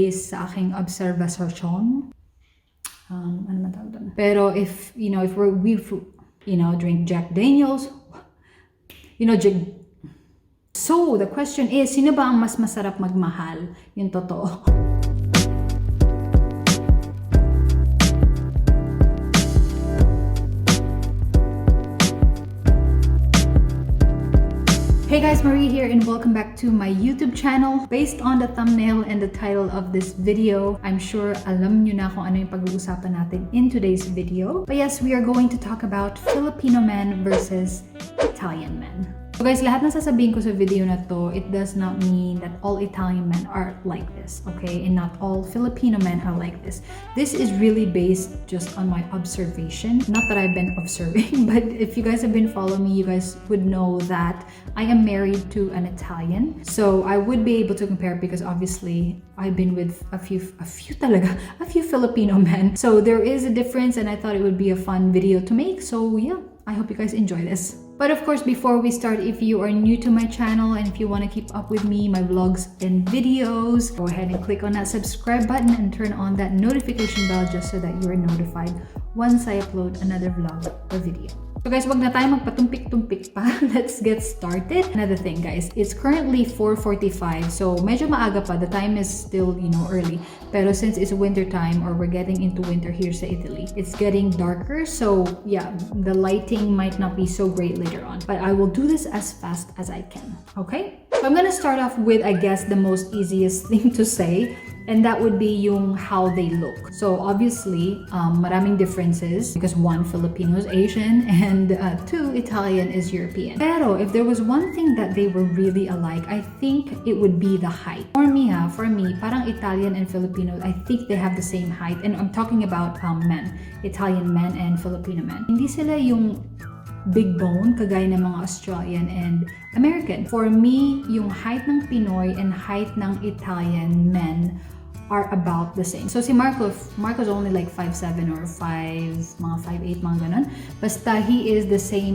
is sa aking observasyon. Ano man tawag doon? Pero if we drink Jack Daniels, so the question is, sino ba ang mas masarap magmahal? Yung totoo. Hey guys, Marie here and welcome back to my YouTube channel. Based on the thumbnail and the title of this video, I'm sure alam nyo na kung ano yung pag-uusapan natin in today's video. But yes, we are going to talk about Filipino men versus Italian men. So guys, lahat na sasabihin ko sa video na to, it does not mean that all Italian men are like this, okay? And not all Filipino men are like this. This is really based just on my observation. Not that I've been observing, but if you guys have been following me, you guys would know that I am married to an Italian. So I would be able to compare because obviously I've been with a few Filipino men. So there is a difference and I thought it would be a fun video to make. So yeah, I hope you guys enjoy this. But of course, before we start, if you are new to my channel and if you want to keep up with me, my vlogs and videos, go ahead and click on that subscribe button and turn on that notification bell just so that you are notified once I upload another vlog or video. So guys, wag na tayo magpatumpik-tumpik pa. Let's get started. Another thing guys, it's currently 4:45, so medyo maaga pa. The time is still, early. Pero since it's winter time or we're getting into winter here sa Italy, it's getting darker. So yeah, the lighting might not be so great later on. But I will do this as fast as I can, okay? So I'm gonna start off with, I guess, the most easiest thing to say. And that would be yung how they look. So obviously, maraming differences because one, Filipino is Asian and two, Italian is European. Pero if there was one thing that they were really alike, I think it would be the height. For me, parang Italian and Filipino, I think they have the same height. And I'm talking about men, Italian men and Filipino men. Hindi sila yung big bone, kagaya ng mga Australian and American. For me, yung height ng Pinoy and height ng Italian men are about the same. So si Marco's only like 5'7" or 5'8", mga ganun. Basta he is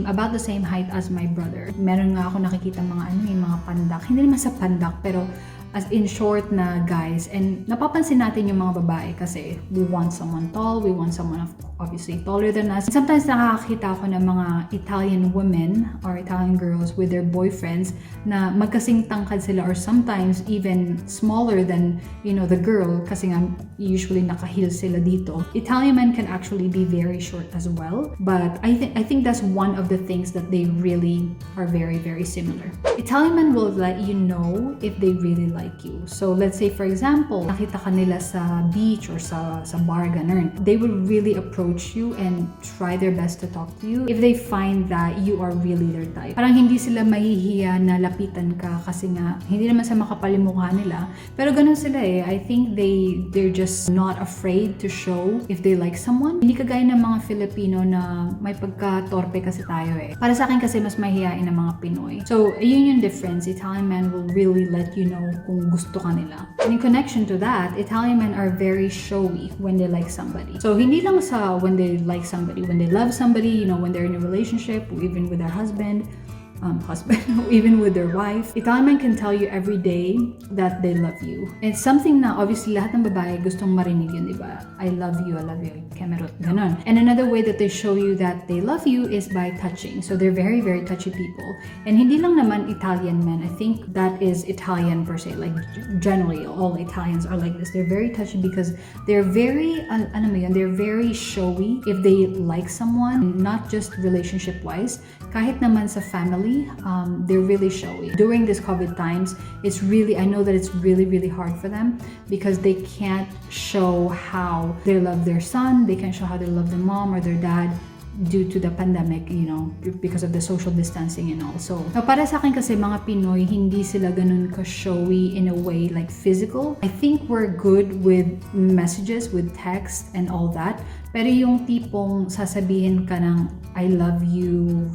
about the same height as my brother. Meron nga ako nakikita yung mga pandak. Hindi naman sa pandak, pero as in short na guys. And napapansin natin yung mga babae kasi we want someone tall, we want someone obviously taller than us. Sometimes nakakakita ako ng mga Italian women or Italian girls with their boyfriends na magkasing tangkad sila or sometimes even smaller than, the girl kasi nga usually naka-heel sila dito. Italian men can actually be very short as well, but I think that's one of the things that they really are very, very similar. Italian men will let you know if they really like you. So let's say for example, nakita ka nila sa beach or sa bar, ganun. They will really approach you and try their best to talk to you if they find that you are really their type. Parang hindi sila mahihiya na lapitan ka kasi nga hindi naman sa makapal yung mukha nila. Pero ganun sila eh. I think they're just not afraid to show if they like someone. Hindi kagaya ng mga Filipino na may pagka-torpe kasi tayo eh. Para sa akin kasi mas mahihain ng mga Pinoy. So, yun yung difference. Italian men will really let you know kung gusto ka nila. And in connection to that, Italian men are very showy when they like somebody. So, hindi lang sa when they like somebody, when they love somebody, when they're in a relationship, even with their husband, even with their wife. Italian men can tell you every day that they love you. It's something na obviously lahat ng babae gustong marinig yun, diba? I love you, kemerot, ganon. And another way that they show you that they love you is by touching. So they're very, very touchy people. And hindi lang naman Italian men. I think that is Italian per se. Like generally, all Italians are like this. They're very touchy because they're very, they're very showy if they like someone, not just relationship-wise. Kahit naman sa family, they're really showy. During this COVID times, I know that it's really, really hard for them because they can't show how they love their son, they can't show how they love their mom or their dad due to the pandemic, because of the social distancing and all. So, para sa akin kasi mga Pinoy, hindi sila ganun ka-showy in a way like physical. I think we're good with messages, with text and all that. Pero yung tipong sasabihin ka ng I love you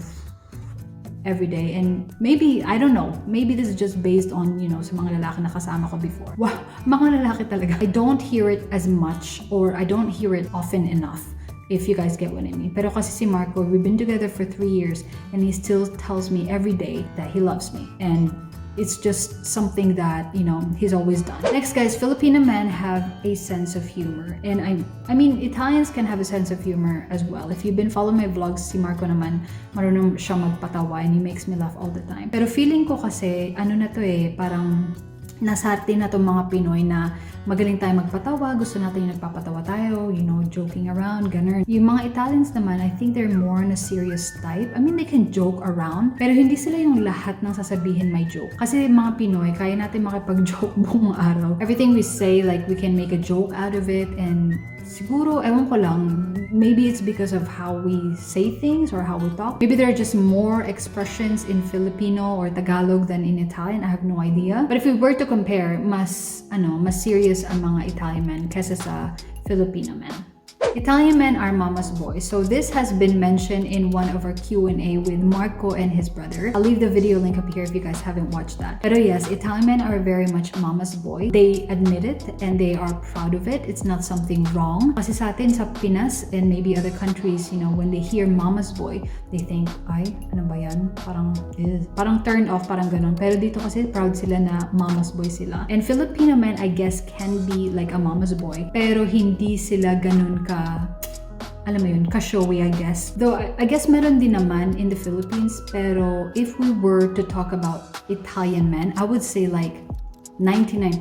every day, and maybe, I don't know, maybe this is just based on, sa mga lalaki na kasama ko before. Wow, mga lalaki talaga. I don't hear it as much or I don't hear it often enough. If you guys get what I mean. Pero kasi si Marco, we've been together for 3 years and he still tells me every day that he loves me. And It's just something that, you know, he's always done. Next, guys, Filipino men have a sense of humor. And I mean, Italians can have a sense of humor as well. If you've been following my vlogs, si Marco naman, marunong siya magpatawa and he makes me laugh all the time. Pero feeling ko kasi, ano na to parang nasarte na tong mga Pinoy na magaling tayo magpatawa, gusto natin yung nagpapatawa tayo, you know, joking around, ganun. Yung mga Italians naman, I think they're more on a serious type. I mean, they can joke around, pero hindi sila yung lahat ng sasabihin may joke. Kasi mga Pinoy, kaya natin makipag-joke buong araw. Everything we say, like, we can make a joke out of it, and siguro, ewan ko lang, maybe it's because of how we say things or how we talk. Maybe there are just more expressions in Filipino or Tagalog than in Italian. I have no idea. But if we were to compare, mas serious ang mga Italian men kesa sa Filipino men. Italian men are mama's boys. So this has been mentioned in one of our Q&A with Marco and his brother. I'll leave the video link up here if you guys haven't watched that. Pero yes, Italian men are very much mama's boy. They admit it and they are proud of it. It's not something wrong. Kasi sa atin sa Pinas and maybe other countries, you know, when they hear mama's boy, they think, ay, ano ba yan? Parang turned off, parang ganun. Pero dito kasi proud sila na mama's boy sila. And Filipino men, I guess, can be like a mama's boy. Pero hindi sila ganun alam mo yun, ka-showy, I guess. Though, I guess meron din naman in the Philippines, pero if we were to talk about Italian men, I would say like 99%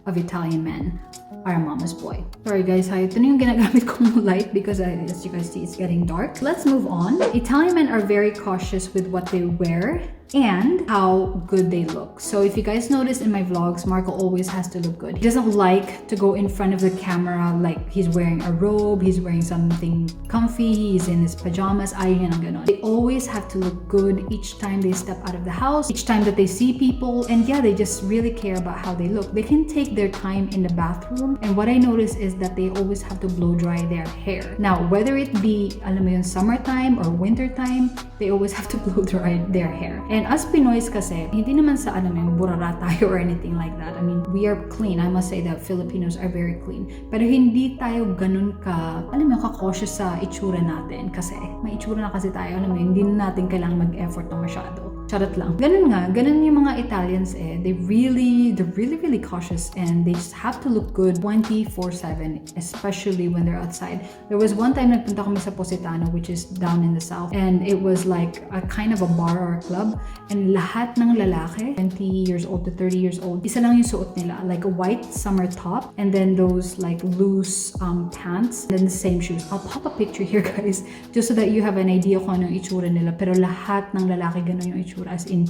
of Italian men are a mama's boy. Sorry guys, ito na yung ginagamit kong light because as you guys see, it's getting dark. Let's move on. Italian men are very cautious with what they wear and how good they look. So if you guys notice in my vlogs, Marco always has to look good. He doesn't like to go in front of the camera like he's wearing a robe, he's wearing something comfy, he's in his pajamas, ayun ang ganon. They always have to look good each time they step out of the house, each time that they see people, and yeah, they just really care about how they look. They can take their time in the bathroom, and what I notice is that they always have to blow dry their hair. Now, whether it be, alam mo yun, summertime or wintertime, they always have to blow dry their hair. And as Pinoys kasi, hindi naman sa alam mo, burara tayo or anything like that. I mean, we are clean. I must say that Filipinos are very clean. Pero hindi tayo ganun alam mo, ka-cautious sa itsura natin. Kasi may itsura na kasi tayo, alam mo, hindi natin kailangan mag-effort na masyado. Charot lang. Ganun yung mga Italians they're really cautious and they just have to look good 24/7, especially when they're outside. There was one time nagpunta kami sa Positano, which is down in the south, and it was like a kind of a bar or a club, and lahat ng lalaki, 20 years old to 30 years old, isa lang yung suot nila, like a white summer top, and then those like loose pants, and then the same shoes. I'll pop a picture here guys, just so that you have an idea kung anong itsura nila, pero lahat ng lalaki ganun yung itsura. As in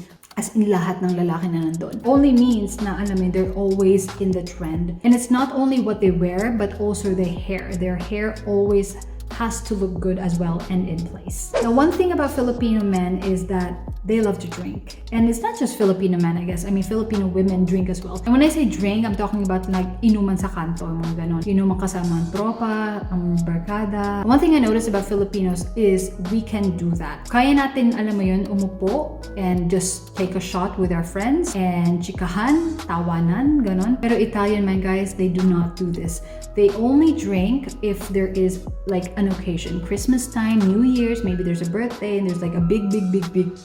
lahat ng lalaki na nandun. Only means na, alam mo, they're always in the trend. And it's not only what they wear, but also their hair. Their hair always has to look good as well and in place. Now, one thing about Filipino men is that they love to drink. And it's not just Filipino men, I guess. I mean, Filipino women drink as well. And when I say drink, I'm talking about like inuman sa kanto, mga ganon. Inuman kasama ang tropa, ang barkada. One thing I noticed about Filipinos is we can do that. Kaya natin, alam mo yun, umupo and just take a shot with our friends and chikahan, tawanan, ganon. Pero Italian men, guys, they do not do this. They only drink if there is like an occasion. Christmas time, New Year's, maybe there's a birthday and there's like a big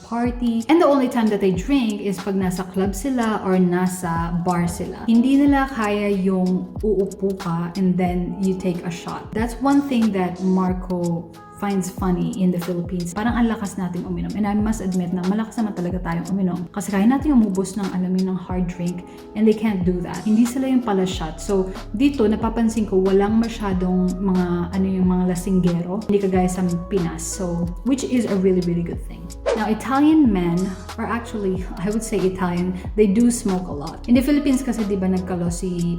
party. And the only time that they drink is pag nasa club sila or nasa bar sila. Hindi nila kaya yung uupo ka and then you take a shot. That's one thing that Marco finds funny in the Philippines. Parang ang lakas nating uminom. And I must admit na malakas naman talaga tayong uminom. Kasi kaya natin umubos ng ng hard drink and they can't do that. Hindi sila yung pala shot. So dito napapansin ko walang masyadong mga mga lasinggero. Hindi kagaya sa Pinas. So which is a really good thing. Now, Italian men are actually, I would say Italian, they do smoke a lot. In the Philippines kasi di ba nagkalo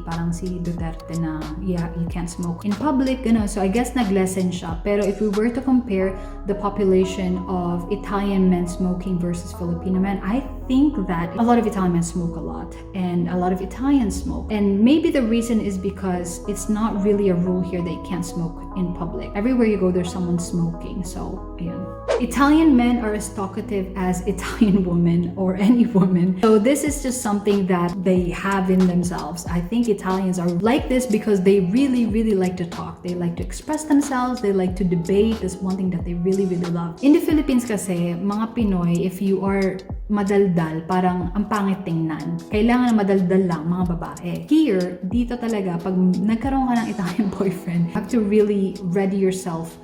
parang si Duterte na, yeah, you can't smoke in public, so I guess nag-lessen siya. Pero if we were to compare the population of Italian men smoking versus Filipino men, I think that a lot of Italian men smoke a lot and a lot of Italians smoke. And maybe the reason is because it's not really a rule here that you can't smoke in public. Everywhere you go, there's someone smoking. So, ayun. Italian men are as talkative as Italian women or any woman. So this is just something that they have in themselves. I think Italians are like this because they really like to talk. They like to express themselves. They like to debate. That's one thing that they really love. In the Philippines kasi, mga Pinoy, if you are madaldal, parang ang pangit tingnan. Kailangan na madaldal lang mga babae. Here, dito talaga, pag nagkaroon ka ng Italian boyfriend, you have to really ready yourself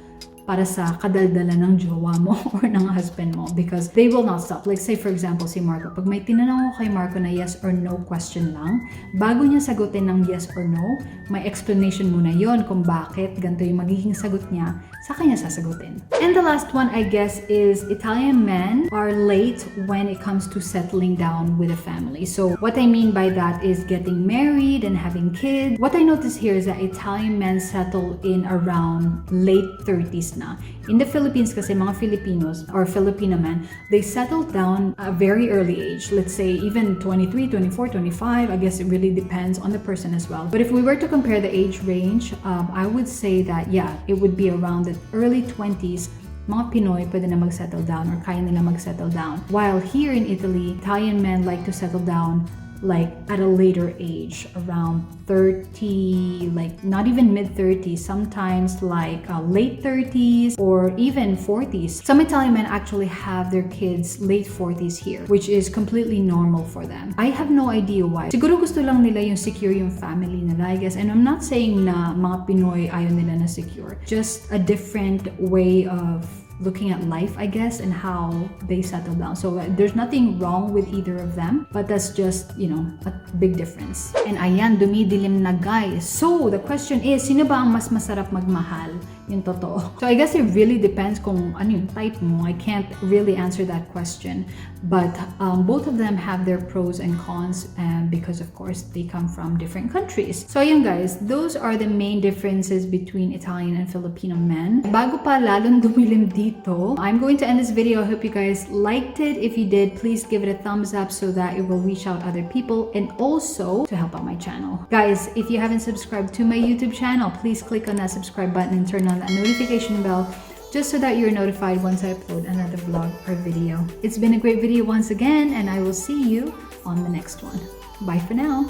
para sa kadaldalan ng jowa mo or ng husband mo because they will not stop. Like say for example, si Marco. Pag may tinanong ko kay Marco na yes or no question lang, bago niya sagutin ng yes or no, may explanation muna yon kung bakit ganito yung magiging sagot niya, sa kanya sasagutin. And the last one, I guess, is Italian men are late when it comes to settling down with a family. So what I mean by that is getting married and having kids. What I notice here is that Italian men settle in around late 30s na. In the Philippines kasi mga Filipinos or Filipino men, they settle down at a very early age. Let's say even 23, 24, 25. I guess it really depends on the person as well. But if we were to compare the age range, I would say that yeah, it would be around the early 20s. Mga Pinoy pwede na mag-settle down or kaya nila mag-settle down. While here in Italy, Italian men like to settle down like at a later age, around 30, like not even mid-30s, sometimes like late 30s or even 40s. Some Italian men actually have their kids late 40s here, which is completely normal for them. I have no idea why. Siguro gusto lang nila yung secure yung family nila, I guess. And I'm not saying na mga Pinoy ayaw nila na secure. Just a different way of looking at life, I guess, and how they settle down. So there's nothing wrong with either of them, but that's just, you know, a big difference. And ayan, dumidilim na guys. So the question is, sino ba ang mas masarap magmahal? Yung totoo. So I guess it really depends kung ano yung type mo. I can't really answer that question. But both of them have their pros and cons because of course they come from different countries. So ayun guys, those are the main differences between Italian and Filipino men. Bago pa lalong dumilim dito, I'm going to end this video. I hope you guys liked it. If you did, please give it a thumbs up so that it will reach out other people and also to help out my channel. Guys, if you haven't subscribed to my YouTube channel, please click on that subscribe button and turn on that notification bell just so that you're notified once I upload another vlog or video. It's been a great video once again, and I will see you on the next one. Bye for now.